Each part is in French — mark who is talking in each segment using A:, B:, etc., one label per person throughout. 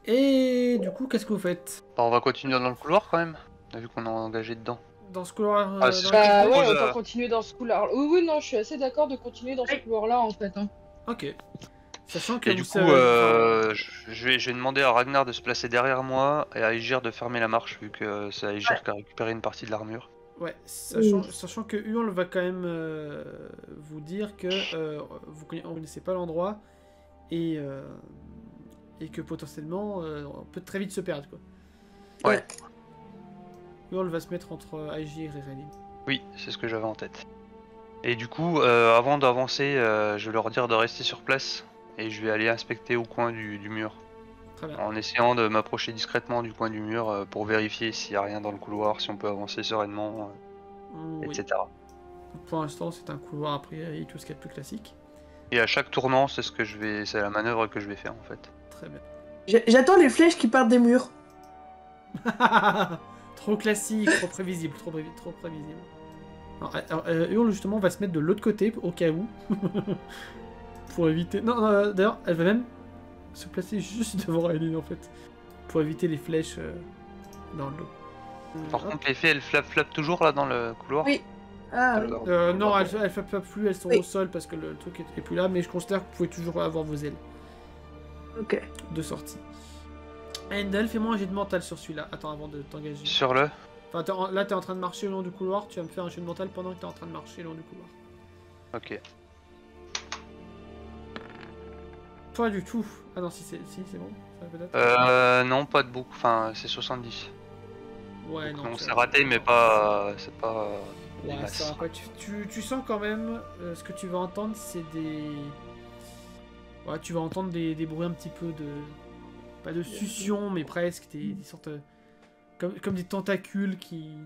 A: Et du coup, qu'est-ce que vous faites?
B: Bah, on va continuer dans le couloir quand même, vu qu'on est engagé dedans.
A: Dans ce couloir
B: Ah, c'est
A: dans
B: ce que je
A: lequel
C: Bah
A: vous êtes?
C: ouais,
B: propose.
C: autant continuer dans ce couloir. Oui, oui, non, je suis assez d'accord de continuer dans ce couloir-là en fait. Hein.
A: Ok. Sachant que
B: Et
A: vous
B: du coup,
A: savez... enfin,
B: je vais demander à Ragnar de se placer derrière moi et à Aegir de fermer la marche, vu que c'est Aegir qui a récupéré une partie de l'armure.
A: ouais, sachant que Hurl va quand même vous dire que vous connaissez pas l'endroit et, et que potentiellement on peut très vite se perdre quoi.
B: Ouais.
A: Hurl va se mettre entre Aegir et Relin.
B: Oui, c'est ce que j'avais en tête. Et du coup, avant d'avancer, je vais leur dire de rester sur place et je vais aller inspecter au coin du mur.
A: Très bien.
B: En essayant de m'approcher discrètement du coin du mur pour vérifier s'il n'y a rien dans le couloir, si on peut avancer sereinement,
A: Oui.
B: etc.
A: Pour l'instant, c'est un couloir a priori tout ce qu'il y a de plus classique.
B: Et à chaque tournant, c'est la manœuvre que je vais faire en fait.
A: Très bien.
D: J'attends les flèches qui partent des murs.
A: Trop classique, trop prévisible, trop prévisible. Alors, Hurl justement va se mettre de l'autre côté au cas où. Pour éviter... Non, d'ailleurs, elle va même se placer juste devant Relin en fait. Pour éviter les flèches dans le dos.
B: Par contre, les fées, elles flappent toujours là dans le couloir.
D: Oui. Ah oui.
B: D'accord.
A: Non, elles ne flappent plus, elles sont
D: Oui.
A: au sol parce que le truc est plus là, mais je considère que vous pouvez toujours avoir vos ailes
D: Ok.
A: de sortie. Endel, fais-moi un jet de mental sur celui-là. Attends, avant de t'engager.
B: Sur le.
A: Enfin, là, t'es en train de marcher le long du couloir, tu vas me faire un jet de mental pendant que t'es en train de marcher le long du couloir.
B: Ok.
A: Pas du tout. Ah non, si c'est bon, ça peut-être.
B: Non, pas de beaucoup. Enfin, c'est 70.
A: Ouais,
B: Donc,
A: non.
B: non,
A: ça
B: c'est
A: va.
B: raté, mais pas. C'est pas. des
A: Ouais,
B: masses.
A: ça va pas. Tu sens quand même, ce que tu vas entendre, c'est des... Ouais, tu vas entendre des bruits un petit peu de... Pas de succion, mais presque, des sortes... comme des tentacules qui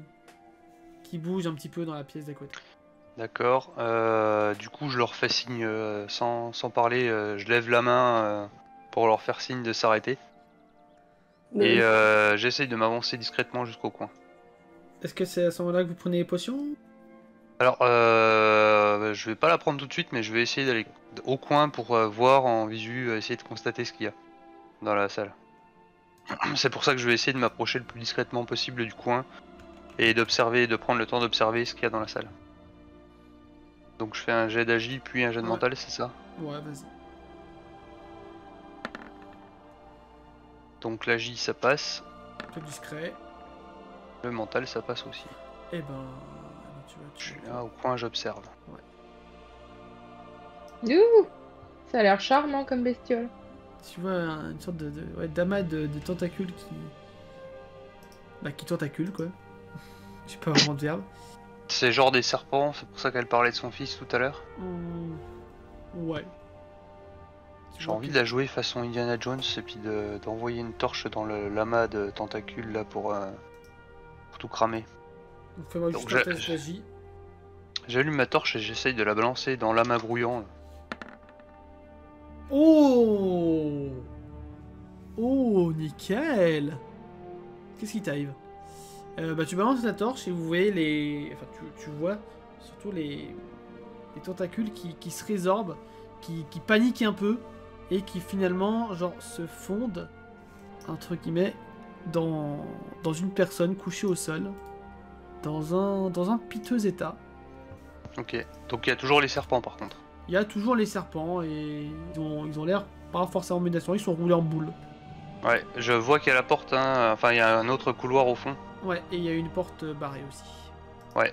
A: bougent un petit peu dans la pièce d'à côté.
B: D'accord. Du coup, je leur fais signe sans parler. Je lève la main pour leur faire signe de s'arrêter. Et j'essaye de m'avancer discrètement jusqu'au coin.
A: Est-ce que c'est à ce moment-là que vous prenez les potions?
B: Alors, je vais pas la prendre tout de suite, mais je vais essayer d'aller au coin pour voir en visu, essayer de constater ce qu'il y a dans la salle. C'est pour ça que je vais essayer de m'approcher le plus discrètement possible du coin et d'observer, de prendre le temps d'observer ce qu'il y a dans la salle. Donc je fais un jet d'agi puis un jet de
A: Ouais.
B: mental, c'est ça?
A: Ouais, vas-y.
B: Donc l'agi ça passe,
A: Un peu discret.
B: le mental ça passe aussi.
A: Et ben... tu
B: Je suis là au coin, j'observe.
C: Ouh, ça a l'air charmant comme bestiole.
A: Tu vois une sorte d'amas de tentacules qui... Bah, qui tentaculent, quoi. Je sais pas vraiment de verbe.
B: C'est genre des serpents, c'est pour ça qu'elle parlait de son fils tout à l'heure.
A: Ouais. Tu
B: J'ai
A: vois
B: envie
A: que-
B: de la jouer façon Indiana Jones et puis d'envoyer une torche dans le lamas de tentacules là pour tout cramer.
A: Donc fais-moi
B: Donc
A: juste un test d'agi.
B: J'allume ma torche et j'essaye de la balancer dans l'amas grouillant. Là.
A: Oh! Oh, nickel! Qu'est-ce qui t'arrive? Bah, tu balances la torche et vous voyez les... Enfin, tu vois surtout les tentacules qui se résorbent, qui paniquent un peu, et qui finalement, genre, se fondent, entre guillemets, dans une personne couchée au sol, dans un piteux état.
B: Ok, donc il y a toujours les serpents par contre.
A: Il y a toujours les serpents, et ils ont l'air pas forcément menacants, ils sont roulés en boule.
B: Ouais, je vois qu'il y a la porte, hein. Enfin il y a un autre couloir au fond.
A: Ouais, et il y a une porte barrée aussi.
B: Ouais.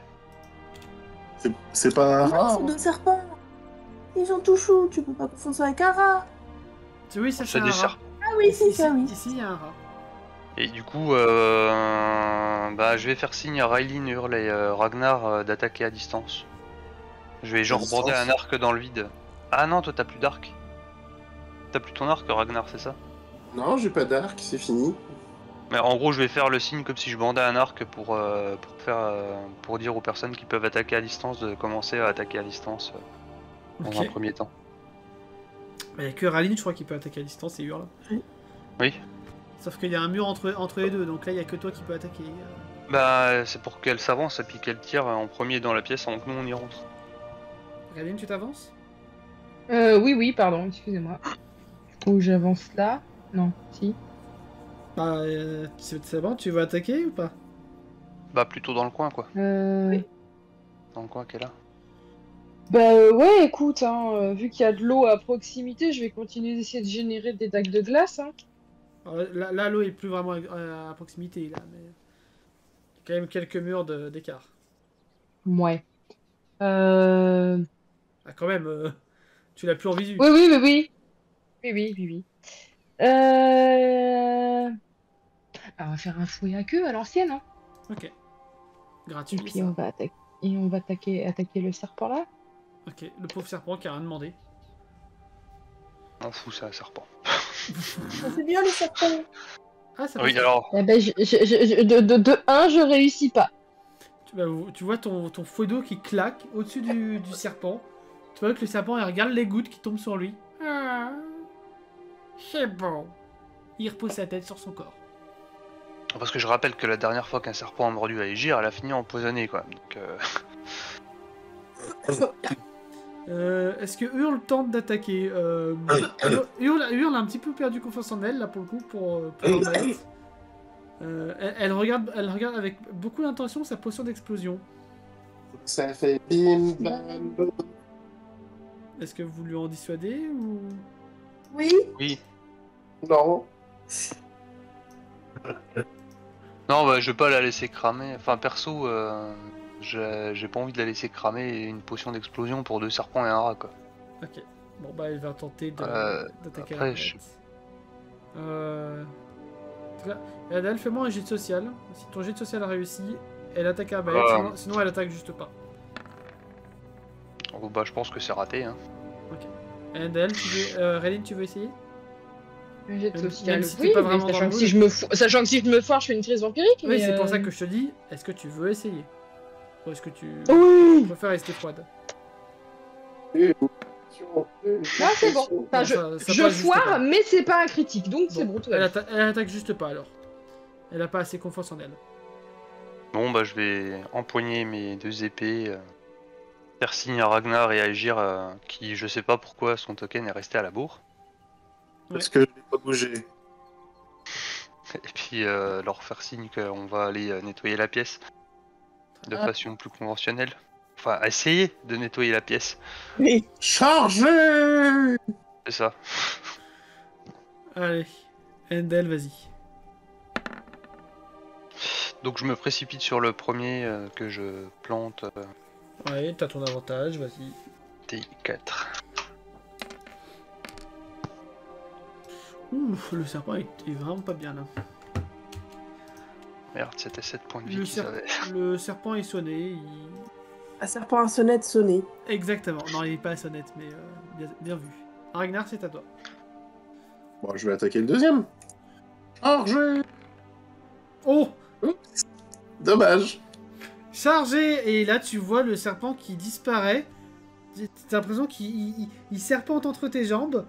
E: C'est pas un
D: Non,
E: rat.
D: c'est deux serpents. Ils sont tout choux, tu peux pas confondre ça avec un rat.
A: Oui, ça c'est
B: C'est
A: un
B: des
A: rat.
B: serpents.
D: Ah oui, c'est
A: Ici,
D: ça, oui.
A: ici, il y a un rat.
B: Et du coup, bah, je vais faire signe à Railin, Hurl et Ragnar d'attaquer à distance. Je vais genre
E: distance.
B: border un arc dans le vide. Ah non, toi t'as plus d'arc. T'as plus ton arc, Ragnar, c'est ça?
E: Non, j'ai pas d'arc, c'est fini.
B: Mais en gros, je vais faire le signe comme si je bandais un arc pour dire aux personnes qui peuvent attaquer à distance de commencer à attaquer à distance dans
A: Ok.
B: un premier temps.
A: Il y a que Ralin, je crois, qui peut attaquer à distance et Hurle.
B: Oui.
A: Sauf qu'il y a un mur entre les deux, donc là, il y a que toi qui peux attaquer.
B: Bah, c'est pour qu'elle s'avance et puis qu'elle tire en premier dans la pièce avant que nous on y rentre.
A: Ralin, tu t'avances?
C: Oui, pardon, excusez-moi. Du coup, j'avance là. Non, si.
A: Bah, c'est bon, tu veux attaquer ou pas?
B: Bah plutôt dans le coin quoi.
C: Oui.
B: Dans le coin qu'elle a.
C: Bah ouais, écoute, hein, vu qu'il y a de l'eau à proximité, je vais continuer d'essayer de générer des dagues de glace. Hein.
A: Alors, là, l'eau est plus vraiment à proximité, là, mais... Il y a quand même quelques murs d'écart.
C: Ouais.
A: Ah, quand même, tu l'as plus en visu.
C: Oui, oui, oui, oui. Oui, oui, oui, oui. On va faire un fouet à queue à l'ancienne, hein.
A: Ok.
C: Et
A: Gratuit,
C: puis
A: ça.
C: on va attaquer le serpent là.
A: Ok, le pauvre serpent qui a rien demandé.
B: On fout ça, serpent.
D: C'est bien les serpents.
A: Ah, ça
B: Oui,
A: passe.
B: alors.
C: Eh ben, de 1, je réussis pas.
A: Tu vois ton fouet d'eau qui claque au-dessus du serpent. Tu vois que le serpent, il regarde les gouttes qui tombent sur lui. Ah, c'est bon. Il repose sa tête sur son corps.
B: Parce que je rappelle que la dernière fois qu'un serpent a mordu à Aegir, elle a fini empoisonnée quoi. Donc,
A: Est-ce que Hurle tente d'attaquer Hurle a un petit peu perdu confiance en elle, là, pour le coup, pour l'embête. Elle regarde avec beaucoup d'intention sa potion d'explosion.
E: Ça fait bim bam boum.
A: Est-ce que vous lui en dissuadez ou...
D: Oui.
B: oui.
E: Non.
B: Non, bah je vais pas la laisser cramer. Enfin, perso, j'ai pas envie de la laisser cramer une potion d'explosion pour 2 serpents et un rat quoi.
A: Ok. Bon, bah, elle va tenter d'attaquer
B: après,
A: la bête. Adèle, fais-moi un jet de social. Si ton jet de social a réussi, elle attaque la bête, sinon elle attaque juste pas.
B: Oh, bah je pense que c'est raté. Hein.
A: Ok. Adèle, Réline, tu veux essayer?
C: Un jet de
A: Même
C: social.
A: si t'es
C: Oui,
A: pas
C: mais
A: vraiment dans
C: sachant
A: le
C: que
A: mood.
C: si je me foire, je fais une crise vampirique.
A: Oui,
C: mais,
A: c'est pour ça que je te dis, est-ce que tu veux essayer? Ou est-ce que tu
C: Oui.
A: préfères rester froide?
C: Ah, c'est bon. Enfin,
A: Non,
C: je
A: ça
C: je
A: passe juste
C: foire,
A: pas.
C: mais c'est pas un critique, donc c'est bon, tout va
A: Elle,
C: bien.
A: elle attaque juste pas alors. Elle a pas assez confiance en elle.
B: Bon, bah je vais empoigner mes 2 épées. Faire signe à Ragnar et à Aegir qui, je sais pas pourquoi, son token est resté à la bourre.
E: Parce que je n'ai pas bougé.
B: Et puis leur faire signe qu'on va aller nettoyer la pièce de façon plus conventionnelle. Enfin, essayer de nettoyer la pièce.
D: Oui.
E: Chargez!
B: C'est ça.
A: Allez, Endel, vas-y.
B: Donc je me précipite sur le premier que je plante.
A: Ouais, t'as ton avantage, vas-y.
B: T4.
A: Ouf, le serpent est vraiment pas bien là.
B: Merde, c'était 7 points de vie
A: Le,
B: qu'ils avaient.
A: le serpent est sonné.
D: Un serpent à sonnette sonné.
A: Exactement. Non, il est pas à sonnette, mais bien vu. Ragnar, c'est à toi.
E: Bon, je vais attaquer le deuxième. Chargez!
A: Oh!
E: Dommage.
A: Chargé! Et là, tu vois le serpent qui disparaît. T'as l'impression qu'il serpente entre tes jambes.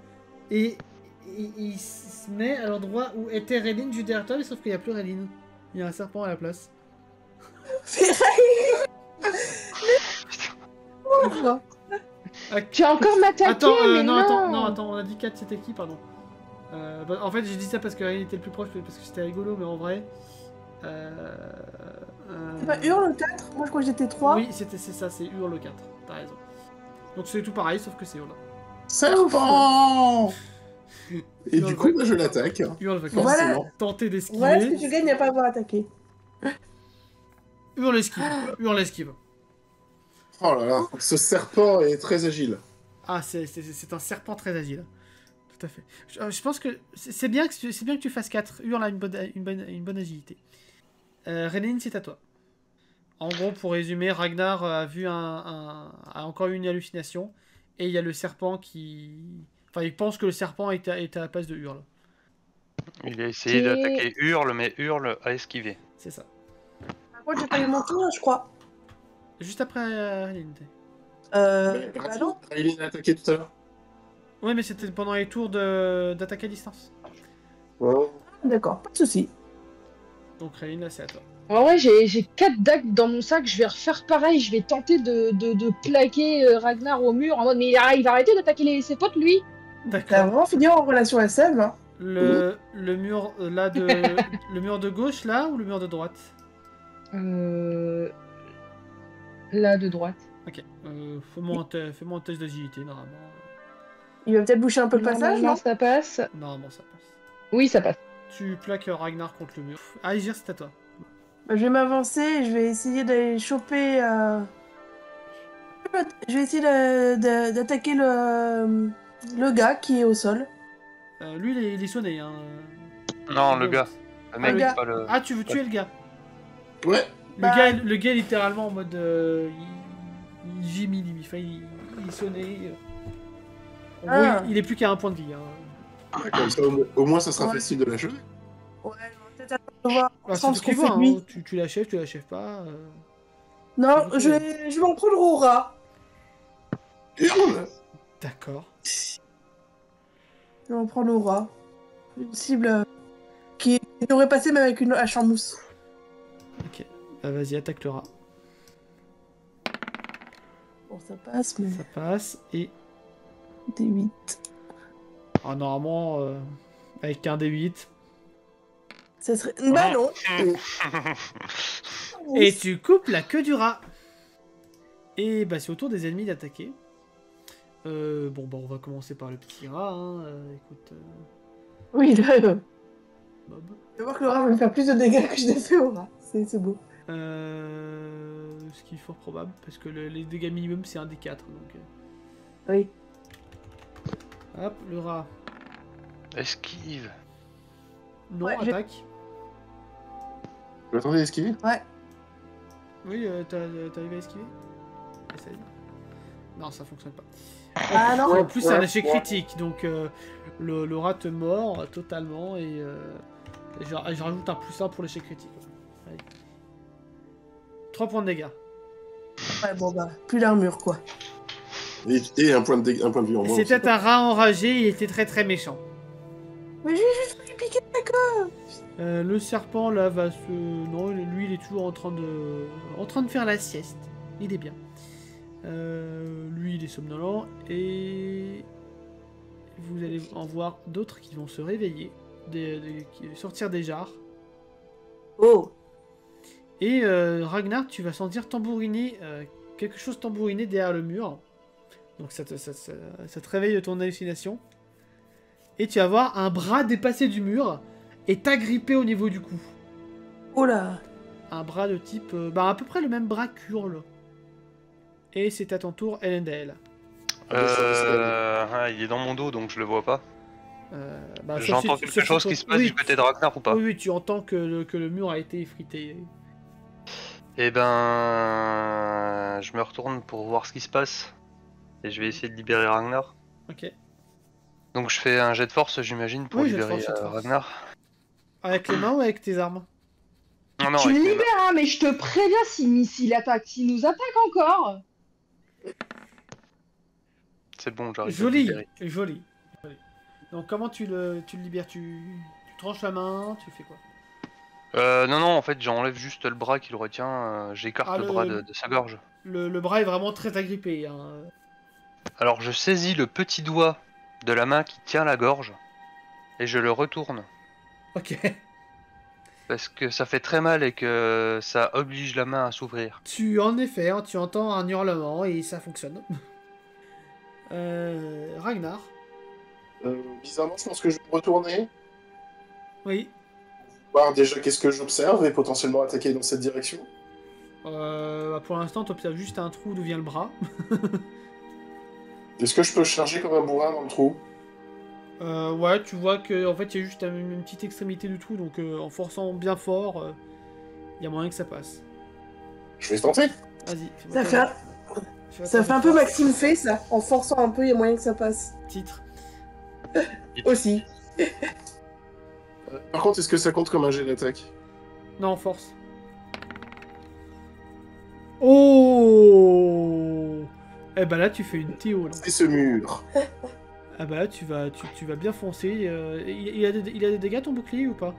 A: Et il se met à l'endroit où était Réline juste derrière toi, mais sauf qu'il n'y a plus Réline. Il y a un serpent à la place.
C: Tu vas encore m'attaquer,
A: Attends,
C: mais
A: non,
C: non.
A: attends, on a dit 4, c'était qui, pardon? En fait, j'ai dit ça parce que Réline était le plus proche, parce que c'était rigolo, mais en vrai...
D: C'est pas Hurle le 4? Moi je crois que j'étais 3.
A: Oui, c'est ça, c'est Hurle le 4, t'as raison. Donc c'est tout pareil, sauf que c'est Hurle.
E: Serpent! Et
A: Hurle
E: du coup,
A: va-
E: bah, je l'attaque.
A: Hurle va quand même
D: Voilà.
E: Forcément.
A: tenter d'esquiver.
D: Voilà ce que tu gagnes à pas avoir attaqué.
A: Hurle esquive, Hurle esquive.
E: Oh là là, ce serpent est très agile.
A: Ah, c'est un serpent très agile. Tout à fait. Je pense que c'est bien que tu fasses 4. Hurle a une bonne agilité. Réline, c'est à toi. En gros, pour résumer, Ragnar a vu a encore eu une hallucination. Et il y a le serpent qui... Enfin, il pense que le serpent est à la place de Hurle.
B: Il a essayé d'attaquer Hurle, mais Hurle a esquivé.
A: C'est ça.
D: Par contre, j'ai pas eu mon tour, je crois.
A: Juste après Réline.
D: Bah non.
E: Aileen a attaqué tout à l'heure.
A: Ouais, mais c'était pendant les tours d'attaque à distance.
E: Oh.
D: D'accord, pas de soucis.
A: Donc Réline, là, c'est à toi.
C: En vrai, j'ai 4 dagues dans mon sac, je vais refaire pareil, je vais tenter de plaquer Ragnar au mur en mode mais il va arrêter d'attaquer ses potes lui.
D: T'as
A: D'accord.
D: vraiment fini en relation à Seb, hein.
A: Le mur là de le mur de gauche là ou le mur de droite?
C: Là, de droite.
A: Ok. Fais-moi un test d'agilité normalement.
D: Il va peut-être boucher un peu le passage,
C: Normalement,
D: non?
C: ça passe.
A: Normalement ça passe.
C: Oui, ça passe.
A: Tu plaques Ragnar contre le mur. Ah, Igir, c'est à toi.
D: Bah, je vais m'avancer et je vais essayer d'aller choper. Je vais essayer d'attaquer le gars qui est au sol.
A: Lui, il est sonné. Hein.
B: Non, le gars. Le mec,
D: gars.
B: pas le.
A: Ah, tu veux tuer le gars?
E: Ouais.
A: Le gars est littéralement en mode. Il gémit, limite. Enfin, il est sonné. En gros,
D: Ah.
A: il est plus qu'à un point de vie. Hein.
E: Comme ça, au moins, ça sera
D: Ouais.
E: facile de l'achever.
D: Ouais, on va peut-être attendre de voir
A: Bah, c'est
D: ensemble
A: ce
D: ce qu'on
A: qu'il
D: fait
A: voit.
D: de lui.
A: Hein. Tu l'achèves pas.
D: Non,
A: c'est
D: je vais m'en prendre au rat.
E: Hurle!
A: D'accord.
D: Je vais m'en prendre au rat. Une cible qui aurait passé même avec une hache en mousse.
A: Ok. Bah, vas-y, attaque le rat.
D: Bon, ça passe, mais
A: Ça passe. Et.
D: des 8.
A: Ah, normalement, avec un D8.
D: Ça serait. Bah non!
A: Et tu coupes la queue du rat. Et bah c'est au tour des ennemis d'attaquer. Bon bah on va commencer par le petit rat. Hein. Écoute,
D: Oui, là,
A: Bob.
D: je vais voir que le rat va me faire plus de dégâts que je l'ai fait au rat. C'est beau.
A: Ce qui est fort probable parce que les dégâts minimum c'est un des 4. Donc,
D: Oui.
A: hop, le rat.
B: Esquive.
A: Non,
D: Ouais,
A: attaque.
E: Vous attendez à esquiver?
A: Oui, t'arrives à esquiver? Essaye. Non, ça fonctionne pas.
D: Ah non!
A: En plus, c'est un échec critique, donc le rat te mord totalement et je rajoute un +1 pour l'échec critique. Allez. 3 points de dégâts.
D: Ouais, bon bah, plus l'armure quoi.
E: Et un point de vue en moins. aussi.
A: C'était un rat enragé, il était très très méchant.
D: Mais j'ai juste voulu piquer la queue!
A: Le serpent là va se... Non, lui il est toujours en train de faire la sieste. Il est bien. Lui il est somnolent et... Vous allez en voir d'autres qui vont se réveiller, qui sortir des jarres.
D: Oh!
A: Et Ragnar, tu vas sentir tambouriner, quelque chose tambouriner derrière le mur. Donc ça te réveille de ton hallucination. Et tu vas voir un bras dépassé du mur et t'agripper au niveau du cou.
D: Oh là!
A: Un bras de type... bah à peu près le même bras qu'Hurle. Et c'est à ton tour, Elendel.
B: Il est dans mon dos donc je le vois pas.
A: Bah, sauf
B: J'entends
A: si-
B: quelque
A: sauf
B: chose
A: si-
B: qui se passe
A: oui,
B: du côté de Ragnar ou pas?
A: Oui, tu entends que le mur a été effrité.
B: Eh ben, je me retourne pour voir ce qui se passe. Et je vais essayer de libérer Ragnar.
A: Ok.
B: Donc je fais un jet de force, j'imagine, pour
A: Oui, jet de
B: libérer
A: force, jet de force.
B: Ragnar.
A: Avec les mains ou avec tes armes?
B: Non, non,
C: Tu
B: avec
C: le
B: mes mains.
C: libères, hein, mais je te préviens s'il nous attaque encore.
B: C'est bon, j'arrive à le
A: Joli,
B: libérer.
A: joli. Donc comment tu le libères? Tu tranches la main, tu fais quoi?
B: Non, non, en fait, j'enlève juste le bras qui le retient. J'écarte
A: Ah,
B: le bras de sa gorge.
A: Le bras est vraiment très agrippé. Hein.
B: Alors je saisis le petit doigt de la main qui tient la gorge. Et je le retourne.
A: Ok.
B: Parce que ça fait très mal et que ça oblige la main à s'ouvrir.
A: En effet, hein, tu entends un hurlement et ça fonctionne. Ragnar.
E: Bizarrement, je pense que je vais me retourner,
A: Oui.
E: voir déjà qu'est-ce que j'observe et potentiellement attaquer dans cette direction.
A: Bah, pour l'instant, tu observes juste un trou d'où vient le bras.
E: Est-ce que je peux charger comme un bourrin dans le trou?
A: Ouais, tu vois que en fait, il y a juste une petite extrémité du trou, donc en forçant bien fort, il y a moyen que ça passe.
E: Je vais tenter.
A: Vas-y.
D: Ça fait un peu Maxime fait ça. En forçant un peu, il y a moyen que ça passe.
A: Titre.
D: Aussi.
E: Par contre, est-ce que ça compte comme un jet d'attaque?
A: Non, force. Oh! Eh bah là, tu fais une Théo, là.
E: C'est ce mur.
A: Ah bah là, tu vas bien foncer. Il a des dégâts, ton bouclier, ou pas?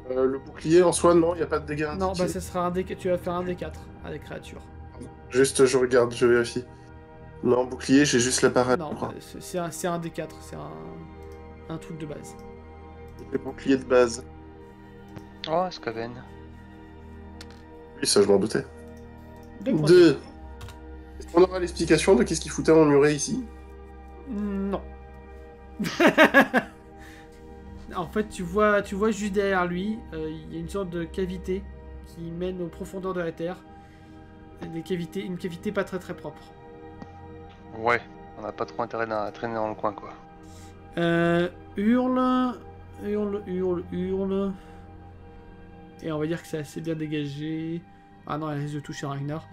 E: Le bouclier en soi, non, il n'y a pas de dégâts.
A: Non, bah
E: indiqués.
A: ça sera tu vas faire un D4 à des créatures.
E: Juste, je regarde, je vérifie. Non, bouclier, j'ai juste la parade.
A: Non, bah, c'est un D4, c'est un... un truc de base.
E: Le bouclier de base.
B: Oh, Skaven.
E: Oui, ça je m'en doutais.
A: 2 points.
E: 2. Est-ce qu'on aura l'explication de qu'est-ce qu'il foutait en muret ici?
A: Non. En fait, tu vois juste derrière lui, il y a une sorte de cavité qui mène aux profondeurs de la terre. Une cavité pas très propre.
B: Ouais, on n'a pas trop intérêt à traîner dans le coin, quoi.
A: Hurle. Et on va dire que c'est assez bien dégagé. Ah non, elle risque de toucher Ragnar.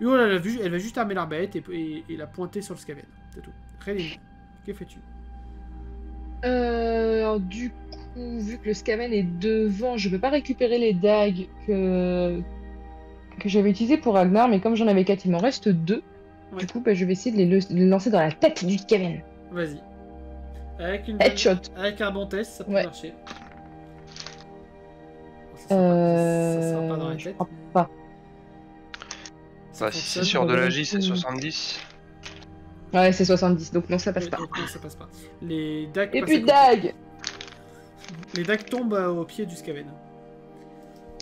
A: Hurle, elle va juste armer l'arbalète et la pointer sur le Skaven. C'est tout. Réline, que fais-tu?
C: Alors, du coup, vu que le Skaven est devant, je peux pas récupérer les dagues que j'avais utilisées pour Ragnar, mais comme j'en avais 4, il m'en reste 2.
A: Ouais.
C: Du coup, bah, je vais essayer de les lancer dans la tête du Skaven.
A: Vas-y.
C: Headshot.
A: Avec un bon test, ça peut
C: Ouais.
A: marcher. Ça sera pas dans la
C: Je
A: tête.
C: crois pas.
A: Ça
B: Bah, si
A: fonctionne.
B: c'est sur de
C: dans
B: la
C: le
B: J, c'est
C: coup.
B: 70.
C: Ouais, c'est 70, donc non, ça passe
A: Ouais,
C: pas.
A: donc non, ça passe pas. Les dagues
C: Et
A: passent
C: plus
A: à
C: de
A: côté.
C: dagues.
A: Les dagues tombent au pied du Skaven.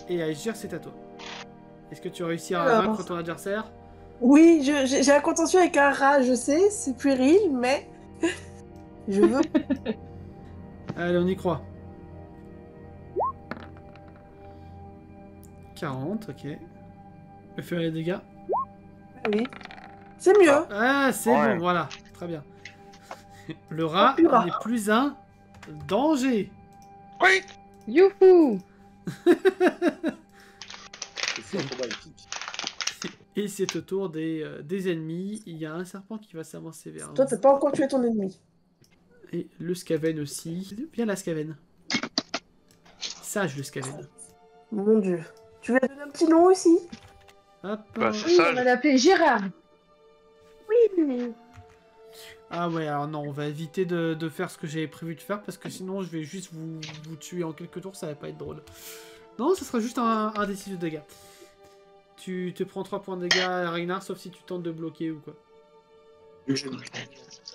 A: Et Agir, c'est à toi. Est-ce que tu as réussi à
D: Alors.
A: vaincre ton adversaire?
D: Oui, j'ai un contentieux avec un rat, je sais, c'est puéril, mais je veux.
A: Allez, on y croit. 40, ok. Je fais les dégâts.
D: Oui. C'est mieux.
A: Ah, c'est
B: Ouais.
A: bon, voilà. Très bien. Le rat
D: plus rat.
A: n'est plus un danger.
B: Oui.
C: Youhou.
E: C'est un combat épique.
A: Et c'est au tour des ennemis. Il y a un serpent qui va s'avancer vers
D: Toi,
A: vous.
D: t'as pas encore tué ton ennemi.
A: Et le Skaven aussi. Viens la Skaven. Sage le Skaven.
D: Mon dieu. Tu lui as donné un petit nom aussi?
A: Hop.
B: Bah, c'est
C: Oui,
B: ça.
C: on va l'appeler Gérard.
D: Oui.
A: Ah ouais, alors non, on va éviter de faire ce que j'avais prévu de faire parce que sinon je vais juste vous tuer en quelques tours, ça va pas être drôle. Non, ça sera juste un D6 de dégâts. Tu te prends 3 points de dégâts à Ragnar, sauf si tu tentes de bloquer ou quoi.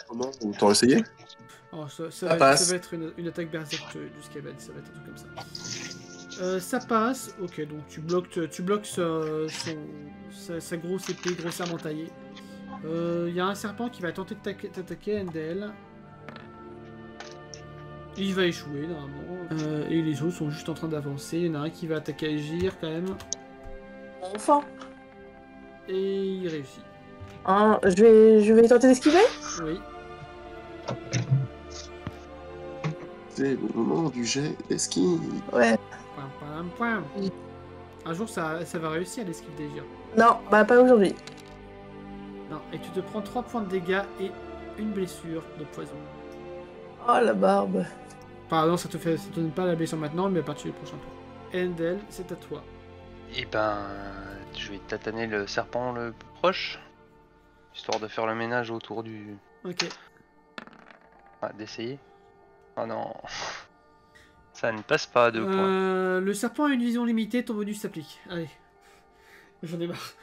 E: Comment? Autant essayer?
A: Oh, ça
E: Ça
A: va
E: passe.
A: être une attaque berserk du Skaven, ça va être un truc comme ça. Ça passe, ok, donc tu bloques sa grosse épée grossièrement taillée. Il y a un serpent qui va tenter de t'attaquer, Endel. Il va échouer normalement. Et les autres sont juste en train d'avancer. Il y en a un qui va attaquer Agir quand même.
D: Enfin.
A: Et il réussit.
D: Hein, je vais tenter d'esquiver.
A: Oui.
E: C'est le moment du jet d'esquive.
D: Ouais.
A: Pam, pam, pam. Un jour ça va réussir l'esquive d'Agir.
D: Non, bah pas aujourd'hui.
A: Non, et tu te prends 3 points de dégâts et une blessure de poison.
D: Oh la barbe.
A: Pardon, ça te donne pas la blessure maintenant, mais à partir du prochain tour. Endel, c'est à toi.
B: Et ben, je vais tataner le serpent le plus proche, histoire de faire le ménage autour du.
A: Ok.
B: Ah, d'essayer. Oh non. Ça ne passe pas à 2 points.
A: Le serpent a une vision limitée, ton bonus s'applique. Allez. J'en ai marre.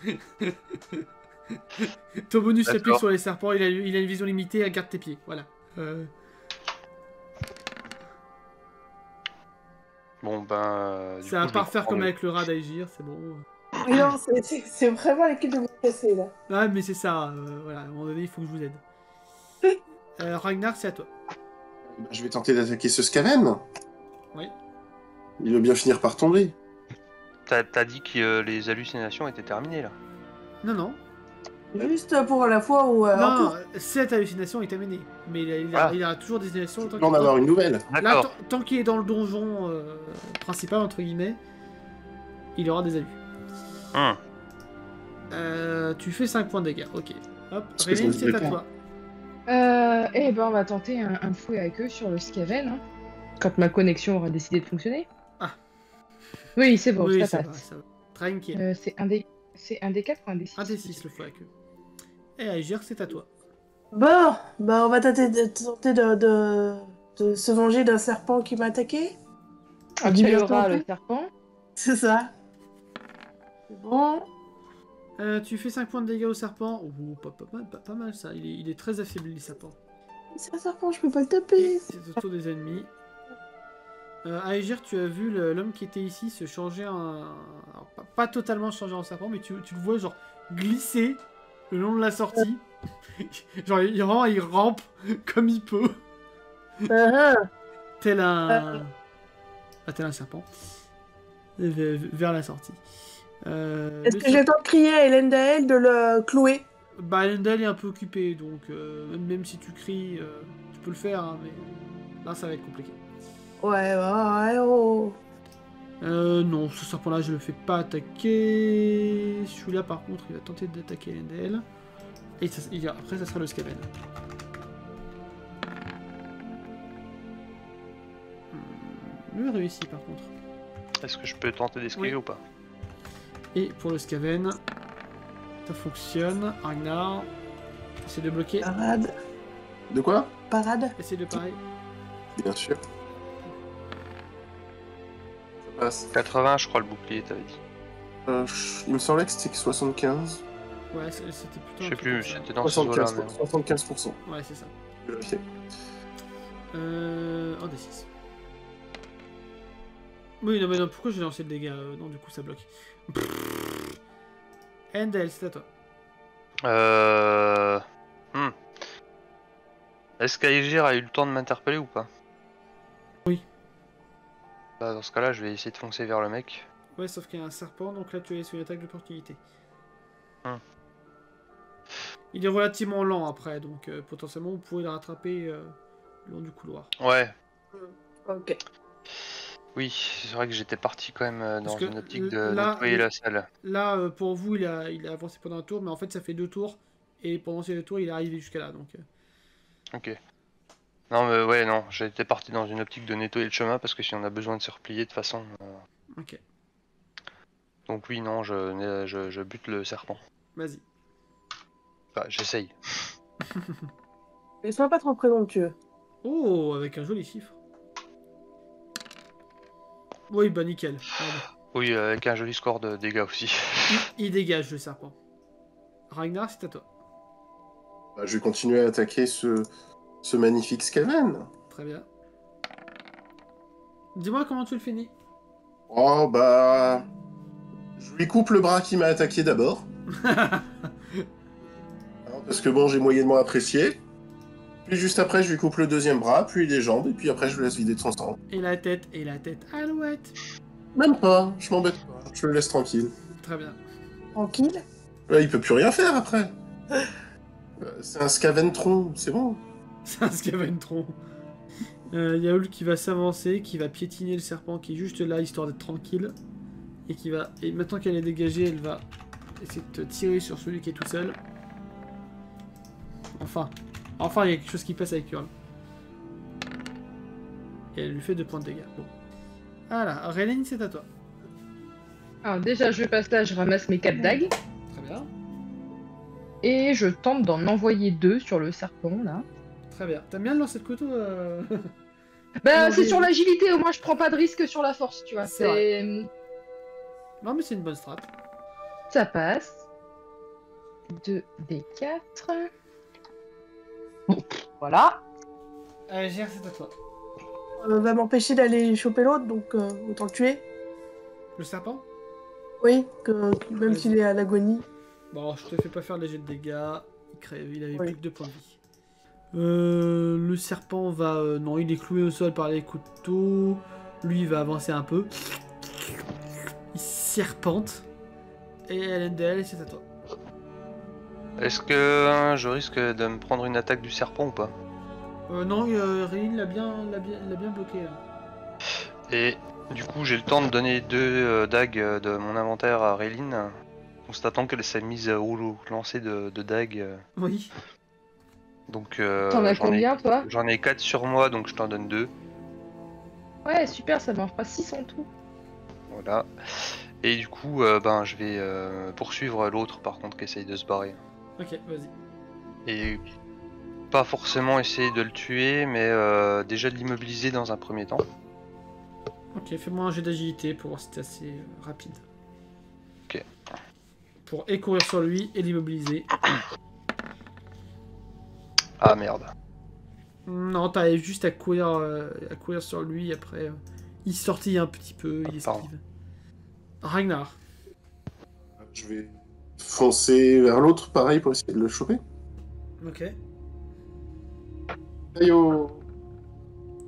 A: Ton bonus s'applique
B: D'accord.
A: sur les serpents, il a une vision limitée, garde tes pieds. Voilà.
B: Bon ben. Du
A: Ça va
B: coup,
A: pas
B: je vais
A: refaire
B: prendre
A: comme
B: le-
A: avec le rat d'Aegir, c'est bon.
D: Mais non, c'est vraiment l'équipe de vous casser là.
A: Ah, mais c'est ça, voilà, à un moment donné, il faut que je vous aide. Ragnar, c'est à toi.
E: Je vais tenter d'attaquer ce Skaven.
A: Oui.
E: Il va bien finir par tomber.
B: T'as dit que les hallucinations étaient terminées là.
A: Non, non.
D: Juste pour la fois où.
A: Non, cette hallucination est terminée. Mais il a toujours des hallucinations.
E: Il va en avoir une nouvelle.
A: Là,
B: D'accord.
A: tant qu'il est dans le donjon principal, entre guillemets, il aura des abus. Tu fais 5 points de dégâts, ok. Hop,
E: Parce que je
A: Réline,
E: me
A: c'est à
E: défends.
A: toi.
C: Eh ben, on va tenter un fouet avec eux sur le Skaven. Hein, quand ma connexion aura décidé de fonctionner.
A: Ah.
C: Oui, c'est bon,
A: Oui,
C: ça
A: ça va,
C: passe.
A: ça va. Tranquille.
C: C'est un des 4 ou un des 6?
A: Un des 6 le fois avec eux. Et Agir, c'est à toi.
D: Bon, bah on va tenter de se venger d'un serpent qui m'a attaqué.
C: Un
D: Dis bien
C: le rat,
D: ton
C: le
D: coup.
C: serpent.
D: C'est ça. C'est bon.
A: Tu fais 5 points de dégâts au serpent. Oh, pas mal ça. Il est très affaibli, le serpent.
D: C'est un serpent, je peux pas le taper.
A: C'est au tour des ennemis. Aegir, tu as vu l'homme qui était ici se changer en... alors, pas totalement changer en serpent, mais tu le vois genre glisser le long de la sortie. Genre il rampe comme il peut. Tel un... tel un serpent. Vers la sortie.
D: Est-ce que j'attends de crier à Elendil de le clouer?
A: Bah Elendil est un peu occupé, donc même si tu cries, tu peux le faire, hein, mais là ça va être compliqué.
D: Ouais, oh.
A: Non, ce serpent-là, je le fais pas attaquer. Celui-là, par contre, il va tenter d'attaquer Elendil. Et après, ça sera le Skaven. Lui a réussi, par contre.
B: Est-ce que je peux tenter d'esquiver ou pas?
A: Et pour le Skaven, ça fonctionne. Ragnar, essaie de bloquer.
D: Parade.
E: De quoi?
D: Parade.
A: Essaie de parer.
E: Bien sûr. Ça passe.
B: 80, je crois, le bouclier, t'avais dit.
E: Il me semblait que c'était 75.
A: Ouais, c'était plutôt...
B: Je sais
A: un truc
B: plus,
A: comme ça.
B: c'était dans ce là
E: 75%.
A: Ouais, c'est ça.
E: Je vais vérifier.
A: Un des 6. Oui, non, mais non, pourquoi j'ai lancé le dégât? Non, du coup, ça bloque. Endel, c'est à toi.
B: Est-ce qu'Aegir a eu le temps de m'interpeller ou pas?
A: Oui.
B: Bah, dans ce cas-là, je vais essayer de foncer vers le mec.
A: Ouais, sauf qu'il y a un serpent, donc là, tu es sur une attaque d'opportunité. Il est relativement lent après, donc potentiellement, vous pouvez le rattraper le long du couloir.
B: Ouais.
D: Ok.
B: Oui, c'est vrai que j'étais parti quand même dans
A: que
B: une optique de
A: là,
B: nettoyer la salle.
A: Là, pour vous, il a avancé pendant un tour, mais en fait, ça fait 2 tours. Et pendant ces 2 tours, il est arrivé jusqu'à là, donc...
B: Ok. Non, mais ouais, non, j'étais parti dans une optique de nettoyer le chemin parce que si on a besoin de se replier de toute façon.
A: Ok,
B: Donc oui, non, je bute le serpent.
A: vas-y.
B: Bah, j'essaye.
D: Mais sois pas trop présomptueux.
A: Oh, avec un joli chiffre. Oui, bah nickel.
B: Oui, avec un joli score de dégâts aussi.
A: Il dégage le serpent. Ragnar, c'est à toi.
E: Bah, je vais continuer à attaquer ce magnifique Skaven.
A: Très bien. Dis-moi comment tu le finis.
E: Oh, bah... Je lui coupe le bras qui m'a attaqué d'abord. Hein, parce que bon, j'ai moyennement apprécié. Puis juste après, je lui coupe le deuxième bras, puis les jambes, et puis après, je le laisse vider de son sang.
A: Et la tête, alouette.
E: Même pas, je m'embête pas, je le laisse tranquille.
A: Très bien.
D: Tranquille.
E: Là, il peut plus rien faire après. C'est un Scaventron, c'est bon.
A: C'est un Scaventron. Yaoul qui va s'avancer, qui va piétiner le serpent qui est juste là, histoire d'être tranquille. Et qui va... Et maintenant qu'elle est dégagée, elle va essayer de tirer sur celui qui est tout seul. Enfin, il y a quelque chose qui passe avec Hurl. Et elle lui fait 2 points de dégâts. Bon. Voilà, Réline, c'est à toi.
C: Alors déjà, je passe là, je ramasse mes 4 dagues.
A: Très bien.
C: Et je tente d'en envoyer 2 sur le serpent, là.
A: Très bien. T'aimes bien le lancer de couteau
C: Bah,
A: Non,
C: c'est
A: mais-
C: sur l'agilité, au moins je prends pas de risque sur la force, tu vois.
A: C'est Non, mais c'est une bonne strat.
C: Ça passe. 2 des 4. Bon, voilà.
A: Gère, c'est à toi.
D: Va m'empêcher d'aller choper l'autre, donc autant le tuer.
A: Le serpent?
D: Oui, même
A: Vas-y.
D: s'il est à l'agonie.
A: Bon, je te fais pas faire les jets de dégâts. Il crève, il avait
D: Oui.
A: plus que 2 points de vie. Le serpent va... non, il est cloué au sol par les couteaux. Lui, il va avancer un peu. Il serpente. Et Elendil, c'est à toi.
B: Est-ce que je risque de me prendre une attaque du serpent ou pas?
A: Non, Réline l'a bien bloqué là.
B: Et du coup, j'ai le temps de donner 2 dagues de mon inventaire à Réline, constatant qu'elle s'est mise au lancer de dagues.
A: Oui.
B: Donc
C: T'en as combien, toi?
B: J'en ai 4 sur moi, donc je t'en donne 2.
C: Ouais, super, ça m'en fera 6 en tout.
B: Voilà. Et du coup, ben, je vais poursuivre l'autre par contre qui essaye de se barrer.
A: Ok, vas-y.
B: Et pas forcément essayer de le tuer, mais déjà de l'immobiliser dans un premier temps.
A: Ok, fais-moi un jet d'agilité pour voir si t'es assez rapide.
B: Ok.
A: Pour courir sur lui et l'immobiliser.
B: Ah merde.
A: Non, t'arrives juste à courir sur lui, après il sortit un petit peu, il
B: Pardon.
A: esquive. Ragnar.
E: Je vais foncer vers l'autre, pareil, pour essayer de le choper.
A: Ok.
E: Aïe oh.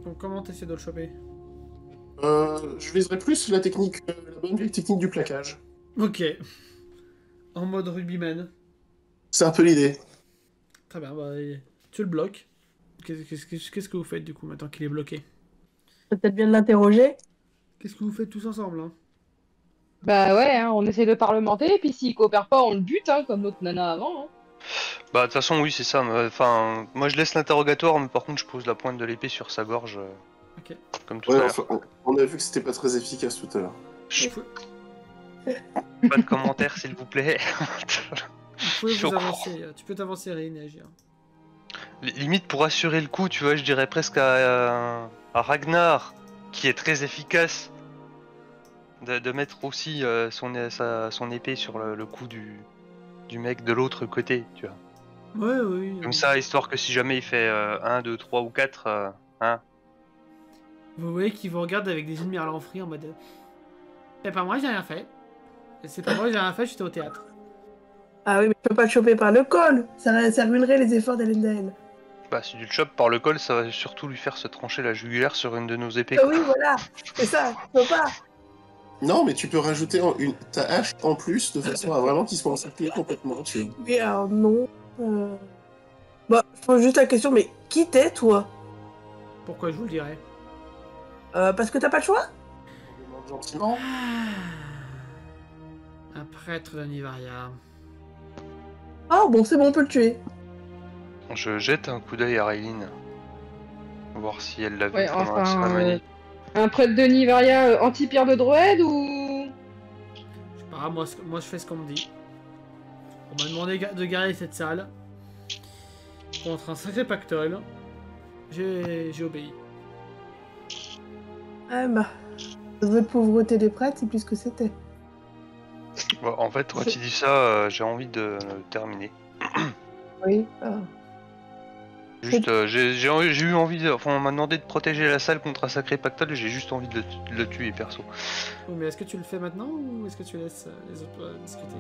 A: Donc comment t'essaies de le choper?
E: Je viserais plus la technique, la bonne vieille technique du plaquage.
A: Ok. En mode rugbyman.
E: C'est un peu l'idée.
A: Très bien, bah, tu le bloques. Qu'est-ce que vous faites du coup maintenant qu'il est bloqué?
D: Peut-être bien de l'interroger.
A: Qu'est-ce que vous faites tous ensemble hein?
C: Bah ouais, hein, on essaie de parlementer, et puis s'il coopère pas, on le bute, hein, comme notre nana avant. Hein.
B: Bah de toute façon oui c'est ça. Enfin moi je laisse l'interrogatoire mais par contre je pose la pointe de l'épée sur sa gorge
A: Ok.
B: comme tout
E: Ouais,
B: à l'heure.
E: enfin, on a vu que c'était pas très efficace tout à l'heure.
B: Chut, pas de commentaires s'il vous plaît.
A: Vous pouvez
B: Je suis
A: vous
B: au courant.
A: avancer. Tu peux t'avancer, Rin, et agir.
B: Limite pour assurer le coup, tu vois, je dirais presque à Ragnar, qui est très efficace, de mettre aussi son épée sur le cou du mec de l'autre côté, tu vois.
A: Ouais, oui.
B: Comme ça, histoire que si jamais il fait 1, 2, 3 ou 4, hein.
A: Vous voyez qu'il vous regarde avec des yeux de miroir en mode. C'est pas moi, j'ai rien fait. C'est pas moi, j'ai rien fait, j'étais au théâtre.
D: Ah oui, mais je peux pas le choper par le col. Ça ruinerait les efforts d'Elendel.
B: Bah si tu le chopes par le col, ça va surtout lui faire se trancher la jugulaire sur une de nos épées.
D: Ah
B: Quoi.
D: oui, voilà. C'est ça, je peux pas.
E: Non, mais tu peux rajouter ta hache en plus, de façon à vraiment qu'il soit encerclé complètement, tu vois.
D: Mais alors non. Bah, je pose juste la question, mais qui t'es, toi?
A: Pourquoi je vous le dirais?
D: Parce que t'as pas le choix?
E: On demande gentiment.
A: Un prêtre de Nivaria.
D: Oh, bon, c'est bon, on peut le tuer.
B: Je jette un coup d'œil à Raylene. Voir si elle l'a vu
C: Ouais,
B: pendant la
C: enfin,
B: cérémonie.
C: un prêtre de Nivaria anti-pierre de Droed ou...
A: Je sais pas, moi je fais ce qu'on me dit. On m'a demandé de garder cette salle. Contre un sacré pactole. J'ai obéi.
D: Ah bah, la vraie pauvreté des prêtres, c'est plus ce que c'était.
B: Bon, en fait, quand il dit ça, j'ai envie de terminer.
D: Oui.
B: Juste, j'ai eu envie de... Enfin, on m'a demandé de protéger la salle contre un sacré pactole et j'ai juste envie de le tuer, perso.
A: Oui, mais est-ce que tu le fais maintenant ou est-ce que tu laisses les autres discuter?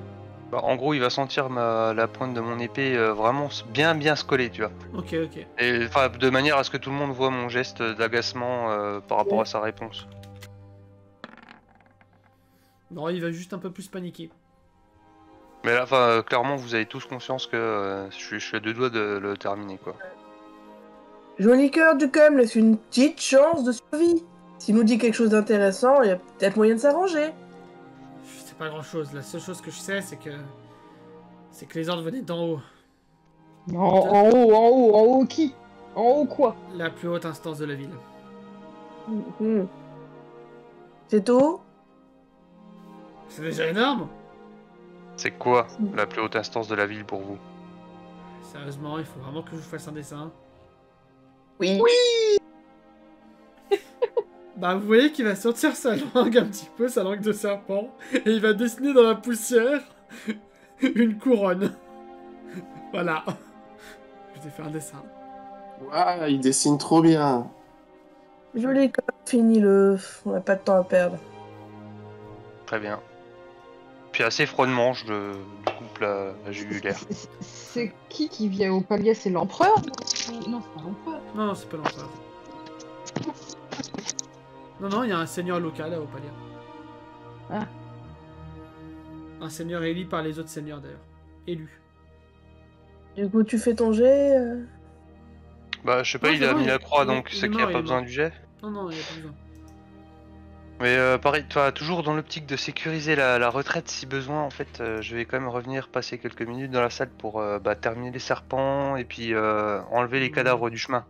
B: Bah, en gros, il va sentir la pointe de mon épée vraiment bien se coller, tu vois.
A: Ok, ok.
B: Et enfin, de manière à ce que tout le monde voit mon geste d'agacement par rapport à sa réponse.
A: Non, il va juste un peu plus paniquer.
B: Mais là, enfin, clairement, vous avez tous conscience que je suis à deux doigts de le terminer, quoi.
D: Joli cœur du com, laisse une petite chance de survie. S'il nous dit quelque chose d'intéressant, il y a peut-être moyen de s'arranger.
A: Je sais pas grand chose. La seule chose que je sais, c'est que les ordres venaient d'en haut.
C: En haut qui? En haut quoi?
A: La plus haute instance de la ville.
D: Mhm. C'est tout?
A: C'est déjà énorme.
B: C'est quoi la plus haute instance de la ville pour vous?
A: Sérieusement, il faut vraiment que je vous fasse un dessin.
D: Oui.
A: Bah, vous voyez qu'il va sortir sa langue un petit peu, sa langue de serpent, et il va dessiner dans la poussière une couronne. Voilà. Je t'ai fait un dessin.
E: Ouah, il dessine trop bien.
D: Joli com, finis-le. On n'a pas de temps à perdre.
B: Très bien. Puis assez froidement, je lui coupe la jugulaire.
C: C'est qui vient au palier? C'est l'empereur? Non, c'est pas l'empereur.
A: Non, c'est pas l'empereur. Non, il y a un seigneur local au palier.
C: Ah.
A: Un seigneur élu par les autres seigneurs d'ailleurs. Élu.
D: Du coup, tu fais ton jet
B: Bah, je sais pas,
A: Non,
B: il
A: c'est
B: a
A: bon,
B: mis la croix, donc
A: il est
B: c'est qu'il n'y
A: mort,
B: a
A: il
B: pas
A: est
B: besoin
A: mort.
B: du jet.
A: Non, il n'y a pas besoin.
B: Mais pareil, toi, toujours dans l'optique de sécuriser la retraite si besoin, en fait, je vais quand même revenir passer quelques minutes dans la salle pour terminer les serpents et puis enlever les cadavres du chemin.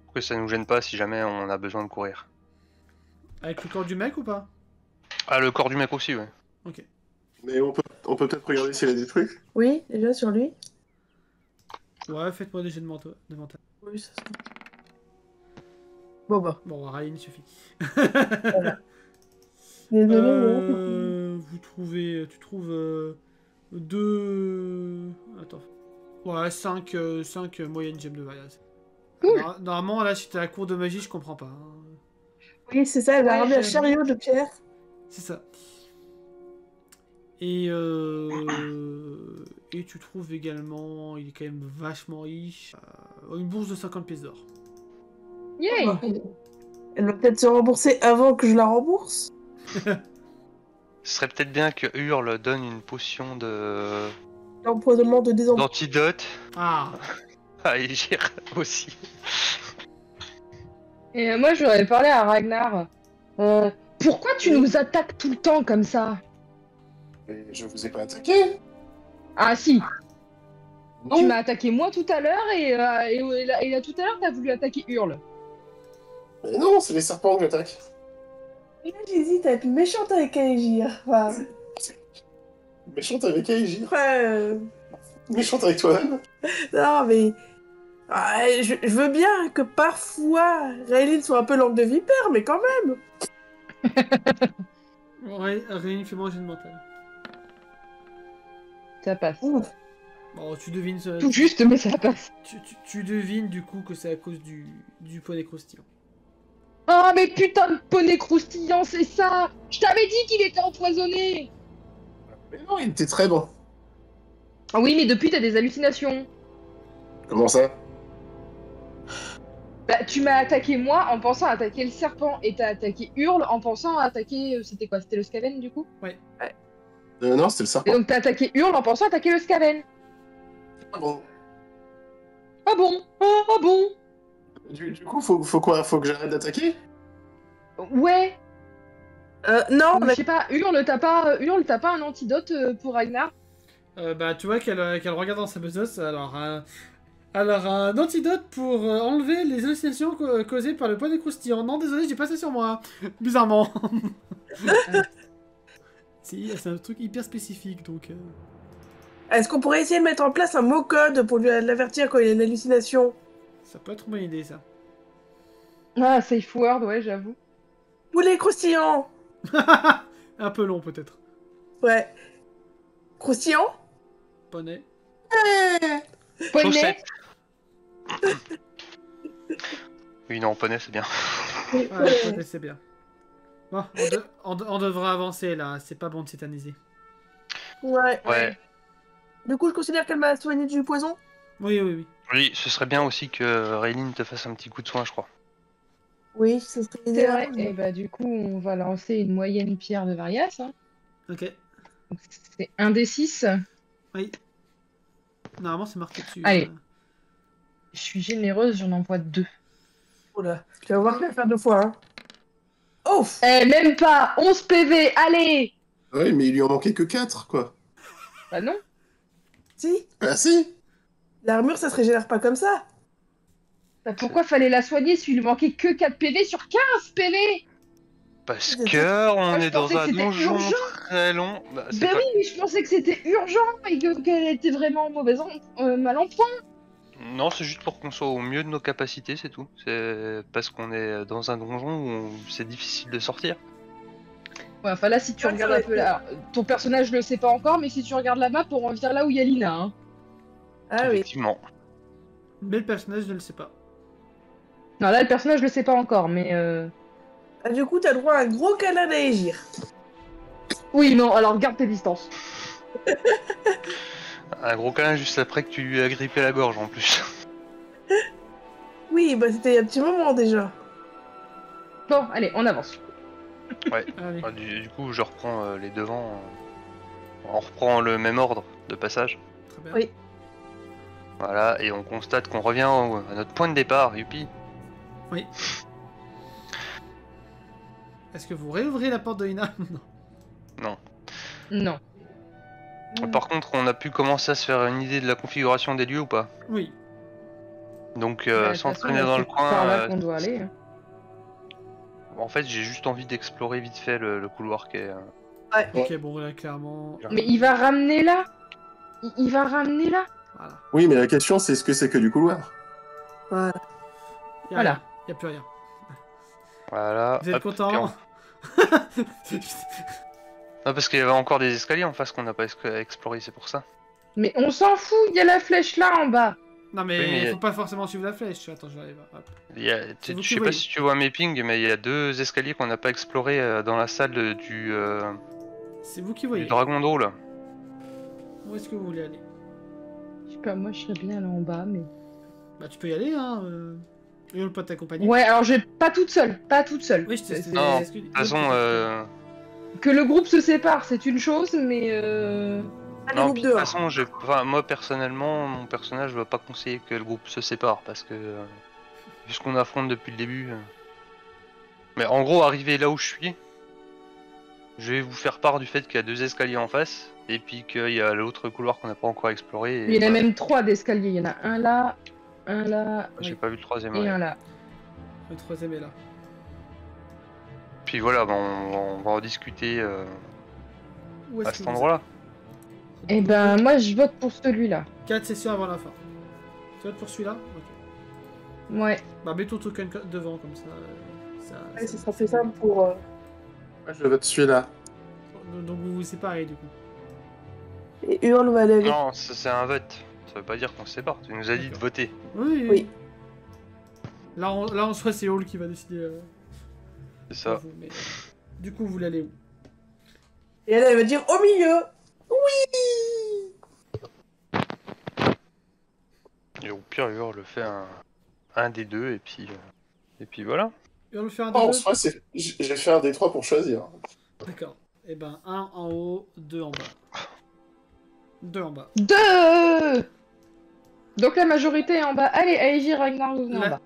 B: Pour que ça nous gêne pas si jamais on a besoin de courir.
A: Avec le corps du mec ou pas?
B: Ah, le corps du mec aussi, ouais.
A: Ok.
E: Mais on peut peut-être regarder s'il a des trucs.
D: Oui, déjà sur lui.
A: Ouais, faites-moi des jets de mental.
D: Oui, ça sera. Bon bah.
A: Bon, Ryan suffit.
D: Désolé.
A: Tu trouves deux... Attends. Ouais, 5 moyennes gemmes de variage.
C: Cool.
A: Normalement, là, si t'es à la cour de magie, je comprends pas. Hein.
D: Oui, c'est ça, elle a
C: Ouais,
D: ramené un
C: je-
D: chariot de pierre.
A: C'est ça. Et et tu trouves également, il est quand même vachement riche, une bourse de 50 pièces d'or.
C: Yay.
D: Bah, elle va peut-être se rembourser avant que je la rembourse.
B: Ce serait peut-être bien que Hurle donne une potion de
D: L'empoisonnement de désemploi.
B: d'antidote
A: Ah,
B: à Aegir aussi.
C: Et moi, j'aurais parlé à Ragnar. Pourquoi tu nous attaques tout le temps comme ça?
E: Mais je vous ai pas attaqué.
C: Ah si,
E: Non.
C: tu m'as attaqué moi tout à l'heure et là, tout à l'heure, t'as voulu attaquer Hurle.
E: Mais non, c'est les serpents que j'attaque.
D: Et là, j'hésite à être méchante avec Aegir. Enfin,
E: Méchante avec Aegir.
D: ouais,
E: Méchante avec toi-même.
D: non, mais... Ah, je veux bien que parfois Rayline soit un peu langue de vipère, mais quand même.
A: Rémi, fais-moi un jet de mental.
C: Ça passe.
D: Ouf.
A: Bon, tu devines,
C: Tout juste, mais ça passe.
A: tu devines du coup que c'est à cause du poney croustillant.
C: Oh mais putain de poney croustillant, c'est ça! Je t'avais dit qu'il était empoisonné!
E: Mais non, il était très bon.
C: Ah oui, mais depuis, t'as des hallucinations.
E: Comment ça?
C: Bah, tu m'as attaqué moi en pensant attaquer le serpent, et t'as attaqué Hurle en pensant attaquer... C'était quoi? C'était le Skaven, du coup?
E: Non, c'était le
C: Et
E: serpent.
C: donc t'as attaqué Hurle en pensant attaquer le Skaven.
E: Ah bon.
C: Ah bon? Ah bon?
E: Du coup, faut quoi? Faut que j'arrête d'attaquer?
C: Ouais.
D: Non,
C: Je sais pas, Hurle, t'as pas un antidote pour Ragnar?
A: Bah, tu vois qu'elle regarde dans sa besace, alors un antidote pour enlever les hallucinations causées par le poney croustillant. Non, désolé, j'ai pas ça sur moi. Bizarrement. Si, c'est un truc hyper spécifique, donc...
D: est-ce qu'on pourrait essayer de mettre en place un mot-code pour lui l'avertir quand il a une hallucination?
A: Ça peut être une bonne idée, ça.
C: Ah, safe word, ouais, j'avoue.
D: Poulet croustillant.
A: Un peu long, peut-être.
D: Ouais. Croustillant.
A: Poney.
C: Poney.
B: Chaussette. Oui, non, poney, c'est bien.
A: Ouais, poney, c'est bien. Bon, on devra avancer, là. C'est pas bon de s'éterniser.
D: Ouais.
B: Ouais.
D: Du coup, je considère qu'elle m'a soigné du poison.
A: Oui, oui, oui.
B: Oui, ce serait bien aussi que Rayline te fasse un petit coup de soin, je crois.
D: Oui, ce serait
C: C'est
D: idéal.
C: vrai. Et bah du coup, on va lancer une moyenne pierre de Varias. Hein.
A: Ok.
C: Donc, c'est 1 des 6.
A: Oui. Normalement, c'est marqué dessus.
C: Allez. Je suis généreuse, j'en envoie 2.
D: Oula, tu vas voir que la faire 2 fois, hein. Ouf.
C: Eh, même pas 11 PV, allez.
E: Ouais, mais il lui en manquait que 4, quoi.
C: Bah non.
D: Si,
E: Ah si.
D: l'armure, ça se régénère pas comme ça.
C: Bah, pourquoi fallait la soigner s'il lui manquait que 4 PV sur 15 PV?
B: Parce
D: C'est
B: que on
C: je
B: est dans
C: pensais que
B: un
C: c'était
B: donjon
C: urgent.
B: très long. Bah, c'est
C: Bah
B: pas-
C: oui, mais je pensais que c'était urgent et qu'elle était vraiment mal en point.
B: Non, c'est juste pour qu'on soit au mieux de nos capacités, c'est tout. C'est parce qu'on est dans un donjon où c'est difficile de sortir.
C: Ouais, enfin là, si tu
D: Ah,
C: regardes
D: ça
C: un
D: va
C: peu
D: être-
C: là, le personnage le sait pas encore, mais si tu regardes la map, on revient là où il y a Lina. Hein.
D: Ah oui.
B: Effectivement.
A: Mais le personnage ne le sait pas.
C: Non, là, le personnage le sait pas encore, mais
D: Ah, du coup, t'as droit à un gros câlin d'Aegir.
C: oui, non, alors garde tes distances.
B: Un gros câlin juste après que tu lui as grippé la gorge en plus.
D: Oui, bah c'était il y a un petit moment déjà.
C: Bon, allez, on avance.
A: Allez.
B: Du coup, je reprends les devants. On reprend le même ordre de passage.
A: Très bien.
D: Oui.
B: Voilà, et on constate qu'on revient à notre point de départ, youpi.
A: Oui. Est-ce que vous réouvrez la porte de Ina? Non.
C: Non.
B: Par contre, on a pu commencer à se faire une idée de la configuration des lieux ou pas?
A: Oui.
B: Donc,
C: Bah, de toute
B: sans
C: façon,
B: traîner dans le
C: c'est par là
B: coin,
C: qu'on doit aller. Hein.
B: en fait, j'ai juste envie d'explorer vite fait le couloir qui est...
A: Ok, bon, là, clairement...
C: Mais il va ramener là. Il va ramener là.
A: Voilà.
E: Oui, mais la question, c'est est-ce que c'est que du couloir?
D: Voilà.
C: Voilà.
A: Il n'y a plus rien.
B: Voilà.
A: Vous êtes
B: hop,
A: content?
B: et Non, parce qu'il y avait encore des escaliers en face qu'on n'a pas exploré, c'est pour ça.
C: Mais on s'en fout, il y a la flèche là en bas.
A: Non, mais
B: Oui, mais-
A: faut pas forcément suivre la flèche. Attends, j'arrive. Hop.
B: Je
A: vous qui
B: sais pas
A: voyez.
B: si tu vois mes pings, mais il y a 2 escaliers qu'on n'a pas explorés dans la salle
A: C'est vous qui
B: du
A: voyez.
B: Dragon d'eau là.
A: Où est-ce que vous voulez aller?
C: Je sais pas, moi je serais bien là en bas, mais.
A: Bah, tu peux y aller, hein. Hurle pas t'accompagner.
C: Ouais, alors je vais pas toute seule, pas toute seule.
A: Oui, je te.
B: Non,
A: c'est ce que-
B: De toute façon,
C: Que le groupe se sépare, c'est une chose, mais
D: Allez,
B: non,
D: groupe
B: puis de toute
D: dehors.
B: façon, enfin, moi personnellement, mon personnage va pas conseiller que le groupe se sépare parce que vu ce qu'on affronte depuis le début. Mais en gros, arrivé là où je suis, je vais vous faire part du fait qu'il y a 2 escaliers en face et puis qu'il y a l'autre couloir qu'on n'a pas encore exploré.
C: il y en a
B: voilà.
C: même 3 d'escaliers. Il y en a un là,
B: J'ai
A: Oui.
B: pas vu le troisième.
C: et
B: ouais.
C: un là.
A: Le troisième est là.
B: Puis voilà, bah, on va en discuter
A: Où est-ce
B: à
A: que
B: cet
A: vous
B: endroit-là.
A: êtes
C: Eh ben, moi je vote pour celui-là.
A: 4 sessions avant la fin. Tu votes pour celui-là? Ok.
C: Ouais.
A: Bah, mets ton token devant, comme ça.
D: Ouais, ce sera plus simple pour.
E: Ouais, je vote celui-là.
A: Donc vous vous séparez, du coup.
D: Et Hurle va aller avec.
B: Non, c'est un vote. Ça veut pas dire qu'on se sépare. Tu nous as dit de
A: D'accord.
B: voter.
A: Oui.
D: Oui.
A: Là, en soi, c'est Hall qui va décider.
B: C'est ça.
A: pour vous, mais, du coup, vous voulez aller où?
D: Et elle va dire au milieu. Oui.
B: Et au pire, Hurle fait un des deux et puis voilà.
A: Hurle fait un
E: Oh, en
A: deux.
E: soi, j'ai fait un des 3 pour choisir.
A: D'accord. Et ben, 1 en haut, 2 en bas. 2 en bas.
C: 2. Donc la majorité est en bas. Allez, Aegir, Ragnar, vous venez en
A: La,
C: bas.